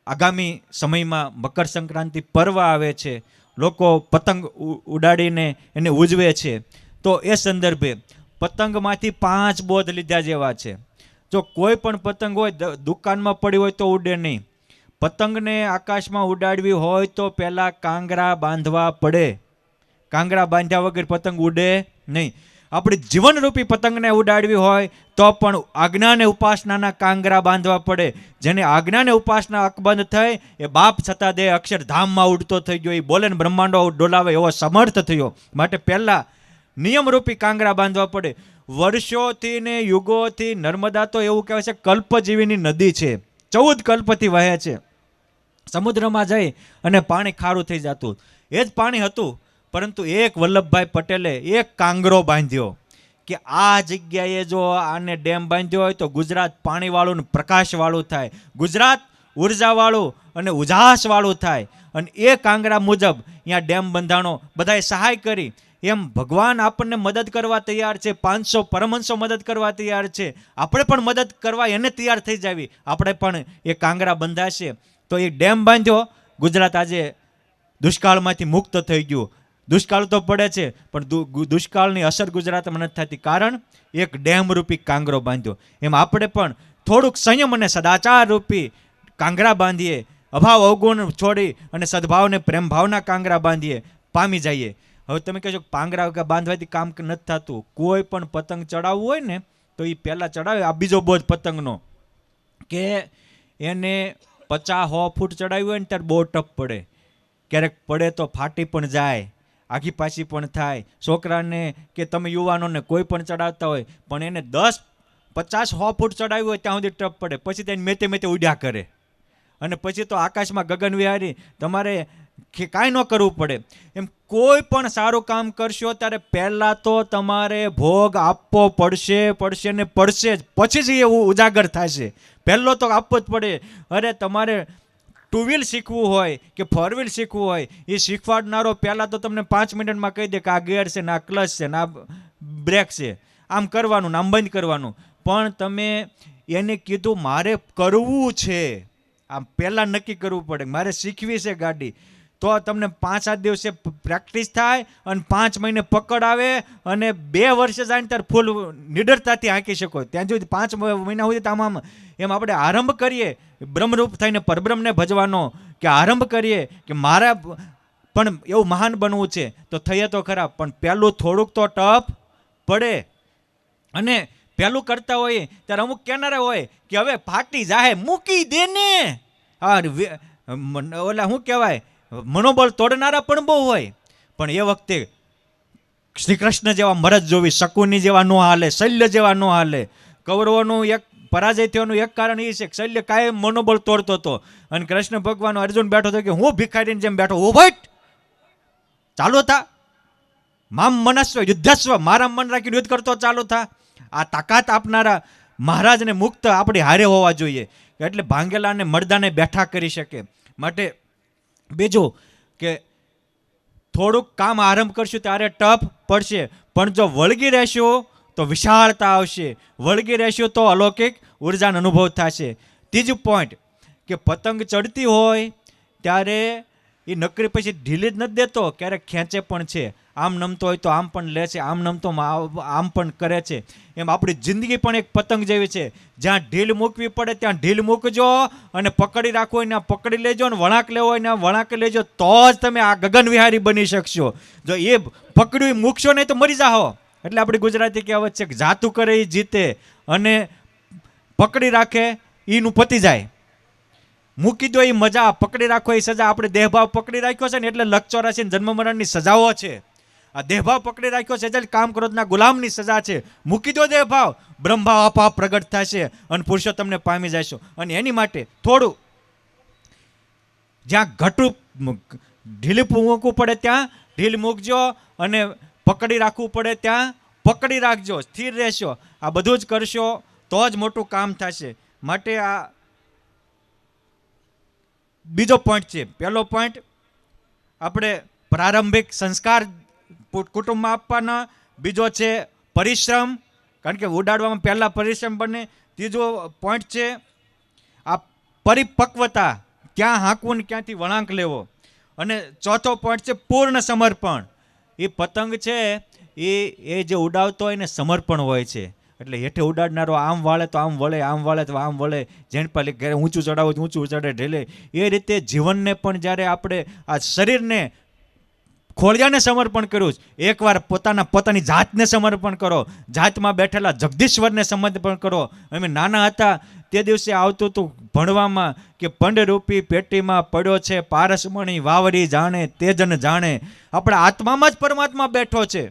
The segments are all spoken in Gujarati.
આગામી સમયમાં મકર સંક્રાંતિ પર્વ આવે છે, લોકો પતંગ ઉડાડીને એને ઉજવે છે, તો એ સંદર્ભે પતંગમાંથી 5 બોધ લીધા જેવા છે. જો કોઈ પણ પતંગ હોય દુકાનમાં પડી હોય તો ઉડે નહીં. પતંગને આકાશમાં ઉડાડવી હોય તો પહેલા કાંગરા બાંધવા પડે. કાંગરા બાંધ્યા વગર પતંગ ઉડે નહીં. આપણી જીવનરૂપી પતંગને ઉડાડવી હોય તો પણ આજ્ઞાને ઉપાસનાના કાંગરા બાંધવા પડે. જેને આજ્ઞાને ઉપાસના અકબંધ થઈ એ બાપ છતાં દે અક્ષરધામમાં ઉડતો થઈ ગયો, એ બોલે ને બ્રહ્માંડો ડોલાવે એવો સમર્થ થયો. માટે પહેલા નિયમરૂપી કાંગરા બાંધવા પડે. વર્ષોથી ને યુગોથી નર્મદા તો એવું કહેવાય છે કલ્પજીવીની નદી છે, 14 કલ્પથી વહે છે. સમુદ્રમાં જઈ અને પાણી ખારું થઈ જતું, એ જ પાણી હતું. પરંતુ એક વલ્લભભાઈ પટેલે એક કાંગરો બાંધ્યો કે આ જગ્યાએ જો આને ડેમ બાંધ્યો હોય તો ગુજરાત પાણીવાળું ને પ્રકાશવાળું થાય, ગુજરાત ઉર્જાવાળું અને ઉજાસવાળું થાય. અને એ કાંગરા મુજબ અહીંયા ડેમ બંધાણો, બધાએ સહાય કરી. એમ ભગવાન આપણને મદદ કરવા તૈયાર છે, 500 પરમહંસો મદદ કરવા તૈયાર છે. આપણે પણ મદદ કરવા એને તૈયાર થઈ જાવી. આપણે પણ એ કાંગરા બંધાશે તો એ ડેમ બાંધ્યો. ગુજરાત આજે દુષ્કાળમાંથી મુક્ત થઈ ગયું. દુષ્કાળ તો પડે છે પણ દુષ્કાળની અસર ગુજરાતમાં નથી થતી, કારણ એક ડેમ રૂપી કાંગરો બાંધ્યો. એમ આપણે પણ થોડુંક સંયમ અને સદાચાર રૂપી કાંગરા બાંધીએ, અભાવ અવગુણ છોડી અને સદભાવને પ્રેમ ભાવના કાંગરા બાંધીએ, પામી જઈએ. હવે તમે કહેશો પાંગરા બાંધવાથી કામ નથી થતું. કોઈ પણ પતંગ ચડાવવું હોય ને તો એ પહેલાં ચડાવે. આ બીજો બોજ પતંગનો કે એને 50-100 ફૂટ ચડાવ્યું હોય ને ત્યારે બહુ ટપ પડે. ક્યારેક પડે તો ફાટી પણ જાય, આઘી પાછી પણ થાય. છોકરાને કે તમે યુવાનોને કોઈ પણ ચડાવતા હોય પણ એને 10-50-100 ફૂટ ચડાવ્યું હોય ત્યાં સુધી ટપ પડે, પછી તેને મેતે મેતે ઉડ્યા કરે. અને પછી તો આકાશમાં ગગન વિહારી તમારે કાંઈ ન કરવું પડે. એમ કોઈ પણ સારું કામ કરશો ત્યારે પહેલાં તો તમારે ભોગ આપવો પડશે ને પડશે જ, પછી જ એ ઉજાગર થશે. પહેલો તો આપવો જ પડે. અરે તમારે 2 વ્હીલ શીખવું હોય કે 4 વ્હીલ શીખવું હોય, એ શીખવાડનારો પહેલાં તો તમને 5 મિનિટમાં કહી દે કે આ ગિયર છે ને આ ક્લચ છે ને આ બ્રેક છે, આમ કરવાનું ને આમ બંધ કરવાનું. પણ તમે એને કીધું મારે કરવું છે, આમ પહેલાં નક્કી કરવું પડે મારે શીખવી છે ગાડી, તો તમને 5-7 દિવસે પ્રેક્ટિસ થાય અને 5 મહિને પકડ આવે અને 2 વર્ષે જાય ત્યારે ફૂલ નિડરતાથી હાંકી શકો. ત્યાં સુધી 5 મહિના સુધી આમ એમ આપણે આરંભ કરીએ બ્રહ્મરૂપ થઈને પરબ્રહ્મને ભજવાનો, કે આરંભ કરીએ કે મારા પણ એવું મહાન બનવું છે તો થઈએ તો ખરા, પણ પહેલું થોડુંક તો ટફ પડે. અને પહેલું કરતા હોય ત્યારે અમુક કહેનારા હોય કે હવે ફાટી જાહે મૂકી દે ને, હા ઓલા શું કહેવાય મનોબળ તોડનારા પણ બહુ હોય. પણ એ વખતે શ્રી કૃષ્ણ જેવા મરદ જોવી, શકુની જેવા નો હાલે, શલ્ય જેવા નો હાલે. કૌરવોનું એક પરાજય થવાનું એક કારણ એ છે કે શલ્ય કાયમ મનોબળ તોડતો હતો અને કૃષ્ણ ભગવાન અર્જુન બેઠો હતો કે હું ભિખારીની જેમ બેઠો, ઓ ભાઈ ચાલો થા, મામ મનસ્વ યુદ્ધસ્વ, મારા મન રાખીને યુદ્ધ કરતો ચાલુ થા. આ તાકાત આપનારા મહારાજને મુક્ત આપણી હારે હોવા જોઈએ, એટલે ભાંગેલાને મર્દાને બેઠા કરી શકે. માટે બીજું કે થોડુંક કામ આરંભ કરશું ત્યારે ટફ પડશે, પણ જો વળગી રહેશું તો વિશાળતા આવશે, વળગી રહેશું તો અલૌકિક ઉર્જાનો અનુભવ થશે. ત્રીજું પોઈન્ટ કે પતંગ ચડતી હોય ત્યારે એ નકરી પછી ઢીલી જ નથી દેતો, ક્યારેક ખેંચે પણ છે. આમ નમતો હોય તો આમ પણ લે છે, આમ નમતો આમ પણ કરે છે. એમ આપણી જિંદગી પણ એક પતંગ જેવી છે, જ્યાં ઢીલ મૂકવી પડે ત્યાં ઢીલ મૂકજો અને પકડી રાખવું હોય ને પકડી લેજો અને વળાંક લેવો હોય ને વળાંક લેજો, તો જ તમે આ ગગન વિહારી બની શકશો. જો એ પકડ્યું મૂકશો નહીં તો મરી જાઓ. એટલે આપણી ગુજરાતી કહેવત છે કે જાતું કરે એ જીતે અને પકડી રાખે એનું પતી જાય. મૂકી દો એ મજા, પકડી રાખો એ સજા. આપણે દેહભાવ પકડી રાખ્યો છે ને એટલે લક્ષ 84 જન્મ મરણની સજાઓ છે. આ દેહભાવ પકડી રાખ્યો છે એટલે કામ ક્રોધના ગુલામની સજા છે. મૂકી દો દેહભાવ, બ્રહ્મભાવ આપોઆપ પ્રગટ થશે અને પુરુષોત્તમને પામી જશો. અને એની માટે થોડું જ્યાં ઘટું ઢીલ મૂકવું પડે ત્યાં ઢીલ મૂકજો અને પકડી રાખવું પડે ત્યાં પકડી રાખજો, સ્થિર રહેશો. આ બધું જ કરશો તો જ મોટું કામ થશે. માટે આ બીજો પોઈન્ટ છે. પહેલો પોઈન્ટ આપણે પ્રારંભિક સંસ્કાર કુટુંબમાં આપવાના, બીજો છે પરિશ્રમ, કારણ કે ઉડાડવામાં પહેલા પરિશ્રમ બને. ત્રીજો પોઈન્ટ છે આ પરિપક્વતા, ક્યાં હાંકવું ને ક્યાંથી વળાંક લેવો. અને ચોથો પોઈન્ટ છે પૂર્ણ સમર્પણ. એ પતંગ છે એ જે ઉડાવતો હોય ને સમર્પણ હોય છે. એટલે હેઠે ઉડાડનારો આમ વાળે તો આમ વળે, આમ વાળે તો આમ વળે, જેને પાલી ઘરે ઊંચું ચડાવો તો ઊંચું ચડે ઢેલે. એ રીતે જીવનને પણ જ્યારે આપણે આ શરીરને ખોળિયાને સમર્પણ કર્યું, એકવાર પોતાની જાતને સમર્પણ કરો, જાતમાં બેઠેલા જગદીશ્વરને સમર્પણ કરો. અમે નાના હતા તે દિવસે આવતું હતું ભણવામાં કે પંડરૂપી પેટીમાં પડ્યો છે પારસમણી, વાવડી જાણે તેજન જાણે. આપણા આત્મામાં જ પરમાત્મા બેઠો છે.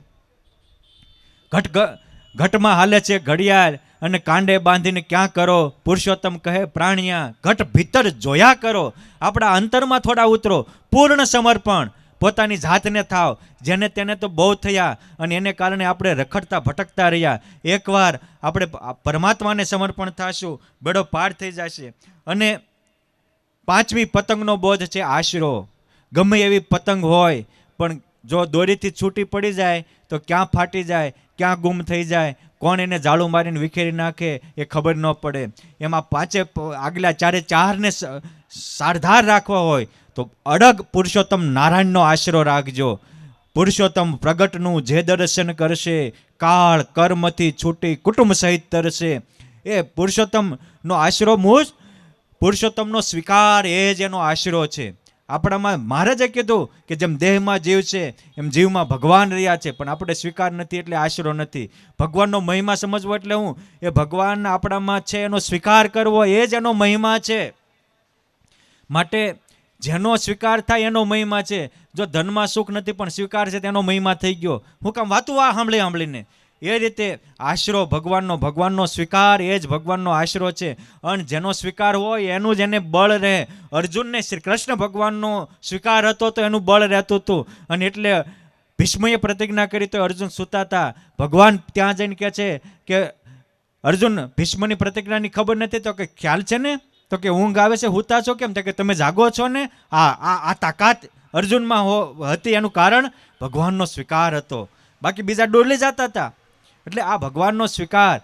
ઘટમાં હાલે છે ઘડિયાળ અને કાંડે બાંધીને ક્યાં કરો, પુરુષોત્તમ કહે પ્રાણિયા ઘટ ભીતર જોયા કરો. આપણા અંતરમાં થોડા ઉતરો, પૂર્ણ સમર્પણ, પોતાની જાતને થાવ. જેને તેને તો બહુ થયા અને એને કારણે આપણે રખડતા ભટકતા રહ્યા. એકવાર આપણે પરમાત્માને સમર્પણ થશું, બેડો પાર થઈ જશે. અને પાંચમી પતંગનો બોધ છે આશરો. ગમે એવી પતંગ હોય પણ જો દોરીથી છૂટી પડી જાય તો ક્યાં ફાટી જાય, ક્યાં ગુમ થઈ જાય, કોણ એને જાળું મારીને વિખેરી નાખે એ ખબર ન પડે. એમાં આગલા ચારને સારધાર રાખવા હોય તો અડગ પુરુષોત્તમ નારાયણનો આશરો રાખજો. પુરુષોત્તમ પ્રગટનું જે દર્શન કરશે, કાળ કર્મથી છૂટી કુટુંબ સહિત તરશે. એ પુરુષોત્તમનો આશરો પુરુષોત્તમનો સ્વીકાર એ જ એનો આશરો છે. આપણામાં મહારાજે કીધું કે જેમ દેહમાં જીવ છે એમ જીવમાં ભગવાન રહ્યા છે, પણ આપણે સ્વીકાર નથી એટલે આશરો નથી. ભગવાનનો મહિમા સમજવો એટલે હું એ ભગવાન આપણામાં છે એનો સ્વીકાર કરવો, એ જ એનો મહિમા છે. માટે જેનો સ્વીકાર થાય એનો મહિમા છે. જો ધનમાં સુખ નથી પણ સ્વીકાર છે તેનો મહિમા થઈ ગયો. હું કામ વાતું આ સાંભળીને. એ રીતે આશરો ભગવાનનો સ્વીકાર એ જ ભગવાનનો આશરો છે. અને જેનો સ્વીકાર હોય એનું જ એને બળ રહે. અર્જુનને શ્રી કૃષ્ણ ભગવાનનો સ્વીકાર હતો તો એનું બળ રહેતું હતું. અને એટલે ભીષ્મએ પ્રતિજ્ઞા કરી તો અર્જુન સૂતા હતા. ભગવાન ત્યાં જઈને કહે છે કે અર્જુન, ભીષ્મની પ્રતિજ્ઞાની ખબર નથી તો કે ખ્યાલ છે ને? તો કે ઊંઘ આવે છે, હુતા છો કેમ? તો કે તમે જાગો છો ને. આ તાકાત અર્જુનમાં હતી, એનું કારણ ભગવાનનો સ્વીકાર હતો. બાકી બીજા ડોલી જતા હતા. એટલે આ ભગવાનનો સ્વીકાર.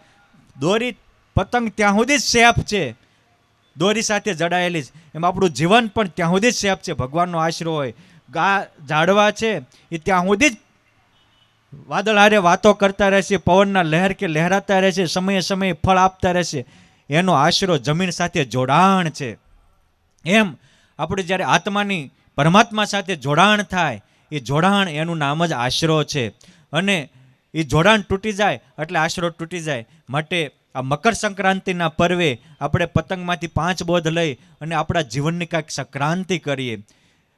દોરી પતંગ ત્યાં સુધી જ સેફ છે, દોરી સાથે જડાયેલી જ. એમ આપણું જીવન પણ ત્યાં સુધી જ સેફ છે, ભગવાનનો આશરો હોય. ઝાડવા છે એ ત્યાં સુધી જ વાદળ હારે વાતો કરતા રહેશે, પવનના લહેર કે લહેરાતા રહેશે, સમયે સમયે ફળ આપતા રહેશે. એનો આશરો જમીન સાથે જોડાણ છે. એમ આપણે જ્યારે આત્માની પરમાત્મા સાથે જોડાણ થાય, એ જોડાણ એનું નામ જ આશરો છે. અને એ જોડાણ તૂટી જાય એટલે આશરો તૂટી જાય. માટે આ મકર સંક્રાંતિના પર્વે આપણે પતંગમાંથી 5 બોધ લઈ અને આપણા જીવનની કાંઈક સંક્રાંતિ કરીએ.